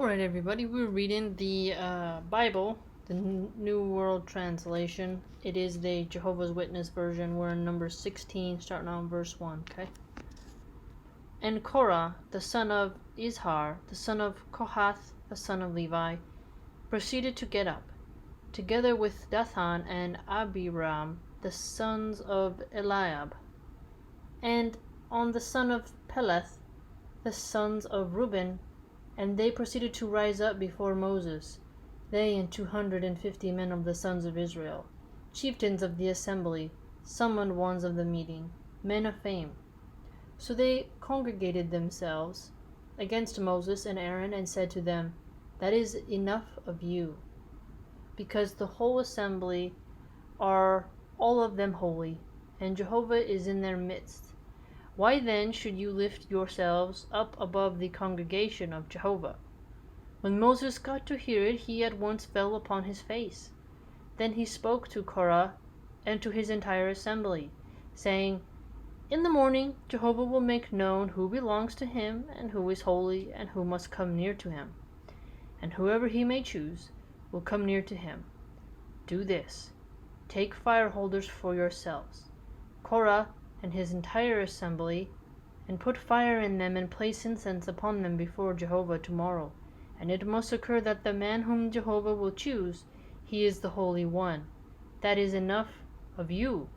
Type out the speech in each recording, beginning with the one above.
Alright, everybody, we're reading the Bible, the New World Translation. It is the Jehovah's Witness version. We're in number 16, starting on verse 1, okay? And Korah, the son of Izhar, the son of Kohath, the son of Levi, proceeded to get up, together with Dathan and Abiram, the sons of Eliab, and on the son of Peleth, the sons of Reuben, and they proceeded to rise up before Moses, they and 250 men of the sons of Israel, chieftains of the assembly, summoned ones of the meeting, men of fame. So they congregated themselves against Moses and Aaron, and said to them, That is enough of you, because the whole assembly are all of them holy, and Jehovah is in their midst. Why then should you lift yourselves up above the congregation of Jehovah? When Moses got to hear it, he at once fell upon his face. Then he spoke to Korah and to his entire assembly, saying, In the morning Jehovah will make known who belongs to him, and who is holy, and who must come near to him. And whoever he may choose will come near to him. Do this: take fire holders for yourselves, Korah and his entire assembly, and put fire in them, and place incense upon them before Jehovah tomorrow. And it must occur that the man whom Jehovah will choose, he is the Holy One. That is enough of you,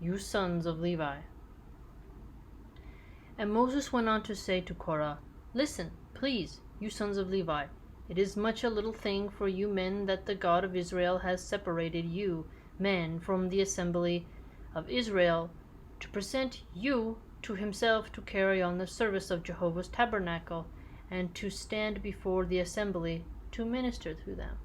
you sons of Levi. And Moses went on to say to Korah, Listen, please, you sons of Levi. It is much a little thing for you men that the God of Israel has separated you, men, from the assembly of Israel, to present you to himself to carry on the service of Jehovah's tabernacle, and to stand before the assembly to minister through them.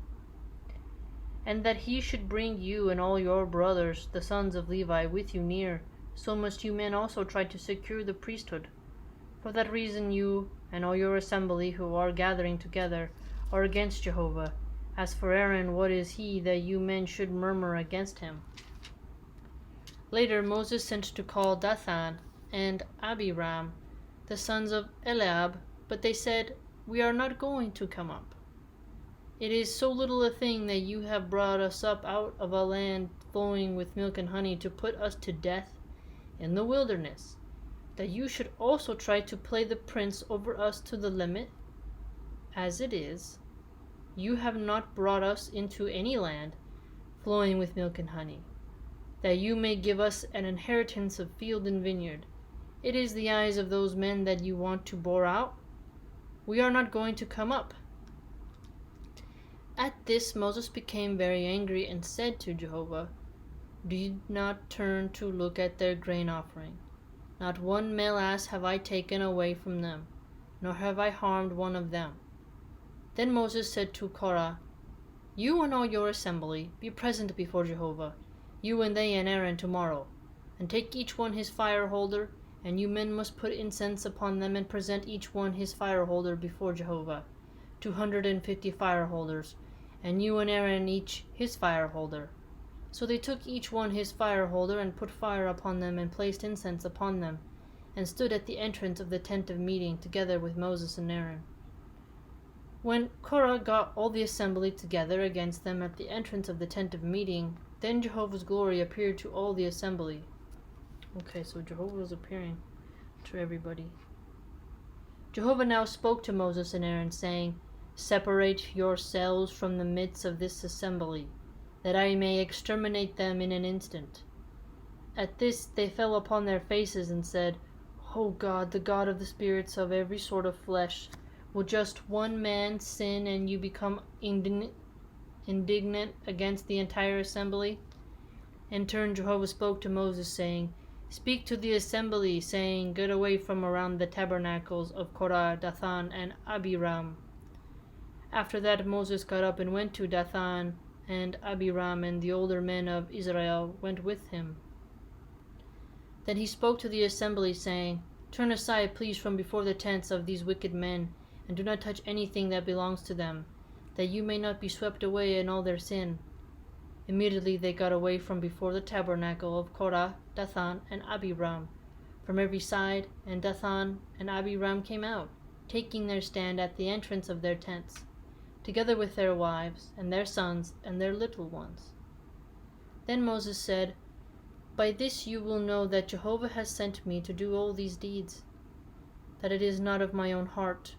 And that he should bring you and all your brothers, the sons of Levi, with you near, so must you men also try to secure the priesthood. For that reason you and all your assembly who are gathering together are against Jehovah. As for Aaron, what is he that you men should murmur against him? Later Moses sent to call Dathan and Abiram, the sons of Eliab, but they said, We are not going to come up. It is so little a thing that you have brought us up out of a land flowing with milk and honey to put us to death in the wilderness, that you should also try to play the prince over us to the limit. As it is, you have not brought us into any land flowing with milk and honey, that you may give us an inheritance of field and vineyard. It is the eyes of those men that you want to bore out. We are not going to come up. At this Moses became very angry and said to Jehovah, Do not turn to look at their grain offering. Not one male ass have I taken away from them, nor have I harmed one of them. Then Moses said to Korah, You and all your assembly be present before Jehovah, you and they and Aaron tomorrow, and take each one his fire holder, and you men must put incense upon them, and present each one his fire holder before Jehovah, 250 fire holders, and you and Aaron each his fire holder. So they took each one his fire holder, and put fire upon them, and placed incense upon them, and stood at the entrance of the tent of meeting, together with Moses and Aaron. When Korah got all the assembly together against them at the entrance of the tent of meeting, then Jehovah's glory appeared to all the assembly. Okay, so Jehovah was appearing to everybody. Jehovah now spoke to Moses and Aaron, saying, Separate yourselves from the midst of this assembly, that I may exterminate them in an instant. At this they fell upon their faces and said, O God, the God of the spirits of every sort of flesh, will just one man sin and you become indignant against the entire assembly? In turn Jehovah spoke to Moses, saying, Speak to the assembly, saying, Get away from around the tabernacles of Korah, Dathan, and Abiram. After that Moses got up and went to Dathan and Abiram, and the older men of Israel went with him. Then he spoke to the assembly, saying, Turn aside, please, from before the tents of these wicked men, and do not touch anything that belongs to them, that you may not be swept away in all their sin. Immediately they got away from before the tabernacle of Korah, Dathan, and Abiram, from every side, and Dathan and Abiram came out. taking their stand at the entrance of their tents, together with their wives, and their sons, and their little ones. Then Moses said, "By this you will know that Jehovah has sent me to do all these deeds, that it is not of my own heart.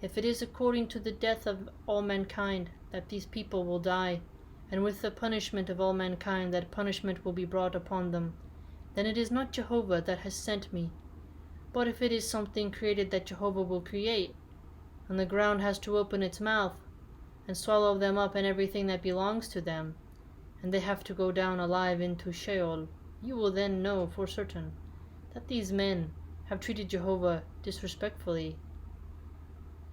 If it is according to the death of all mankind that these people will die, and with the punishment of all mankind that punishment will be brought upon them, then it is not Jehovah that has sent me. But if it is something created that Jehovah will create, and the ground has to open its mouth and swallow them up and everything that belongs to them, and they have to go down alive into Sheol, you will then know for certain that these men have treated Jehovah disrespectfully."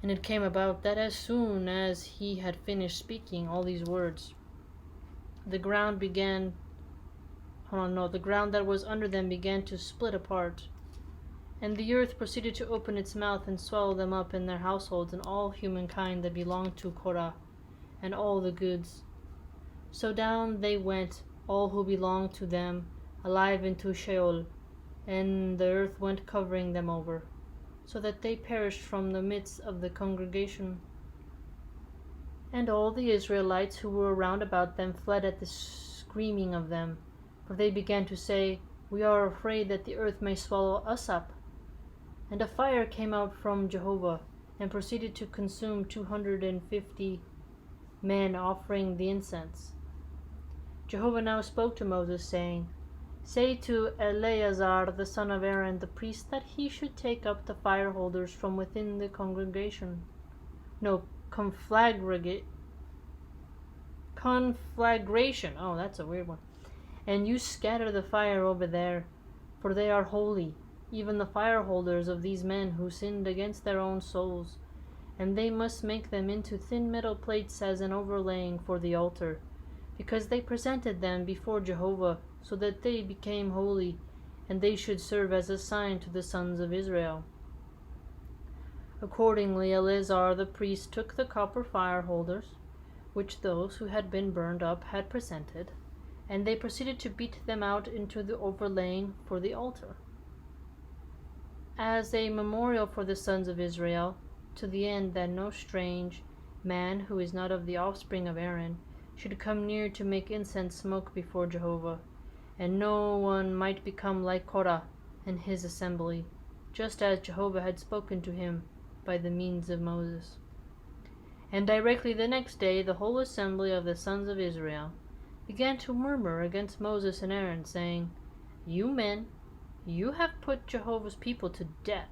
And it came about that as soon as he had finished speaking all these words, the ground that was under them began to split apart, and the earth proceeded to open its mouth and swallow them up in their households and all humankind that belonged to Korah, and all the goods. So down they went, all who belonged to them, alive into Sheol, and the earth went covering them over, so that they perished from the midst of the congregation. And all the Israelites who were round about them fled at the screaming of them, for they began to say, "We are afraid that the earth may swallow us up." And a fire came out from Jehovah, and proceeded to consume 250 men offering the incense. Jehovah now spoke to Moses, saying, "Say to Eleazar the son of Aaron the priest that he should take up the fire holders from within the congregation. No, conflagration. Oh, that's a weird one. And you scatter the fire over there, for they are holy, even the fire holders of these men who sinned against their own souls. And they must make them into thin metal plates as an overlaying for the altar, because they presented them before Jehovah, so that they became holy, and they should serve as a sign to the sons of Israel." Accordingly, Eleazar the priest took the copper fire holders, which those who had been burned up had presented, and they proceeded to beat them out into the overlaying for the altar, as a memorial for the sons of Israel, to the end that no strange man who is not of the offspring of Aaron should come near to make incense smoke before Jehovah, and no one might become like Korah and his assembly, just as Jehovah had spoken to him by the means of Moses. And directly the next day the whole assembly of the sons of Israel began to murmur against Moses and Aaron, saying, "You men, you have put Jehovah's people to death."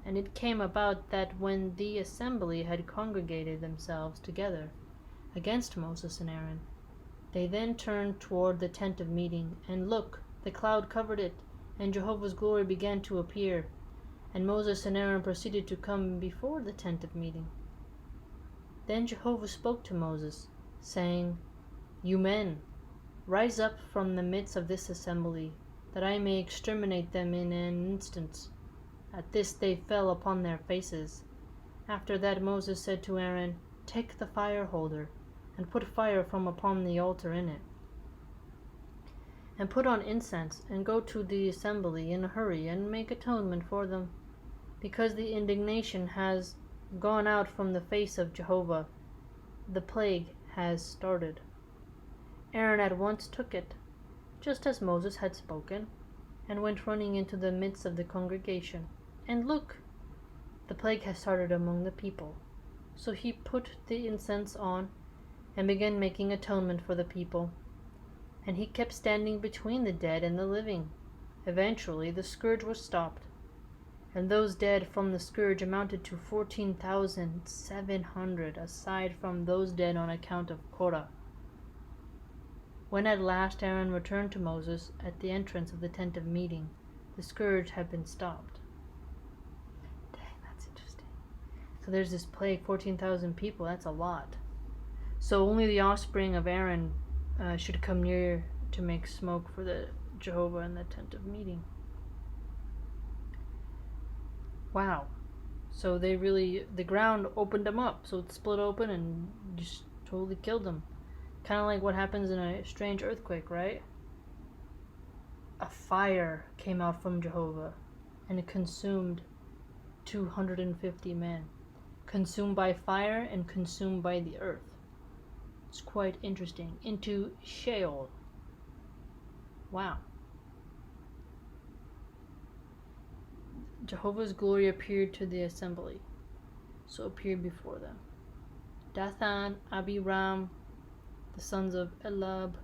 And it came about that when the assembly had congregated themselves together against Moses and Aaron, they then turned toward the tent of meeting, and look, the cloud covered it, and Jehovah's glory began to appear, and Moses and Aaron proceeded to come before the tent of meeting. Then Jehovah spoke to Moses, saying, "You men, rise up from the midst of this assembly, that I may exterminate them in an instant." At this they fell upon their faces. After that Moses said to Aaron, "Take the fire holder, and put fire from upon the altar in it, and put on incense, and go to the assembly in a hurry, and make atonement for them, because the indignation has gone out from the face of Jehovah. The plague has started." Aaron at once took it, just as Moses had spoken, and went running into the midst of the congregation. And look, the plague has started among the people. So he put the incense on, and began making atonement for the people. And he kept standing between the dead and the living. Eventually the scourge was stopped, and those dead from the scourge amounted to 14,700, aside from those dead on account of Korah. When at last Aaron returned to Moses at the entrance of the tent of meeting, the scourge had been stopped. Dang, that's interesting. So there's this plague, 14,000 people, that's a lot. So only the offspring of Aaron should come near to make smoke for the Jehovah in the tent of meeting. Wow. So the ground opened them up. So it split open and just totally killed them. Kind of like what happens in a strange earthquake, right? A fire came out from Jehovah, and it consumed 250 men, consumed by fire and consumed by the earth. It's quite interesting. Into Sheol. Wow. Jehovah's glory appeared to the assembly, so appeared before them. Dathan, Abiram, the sons of Elab,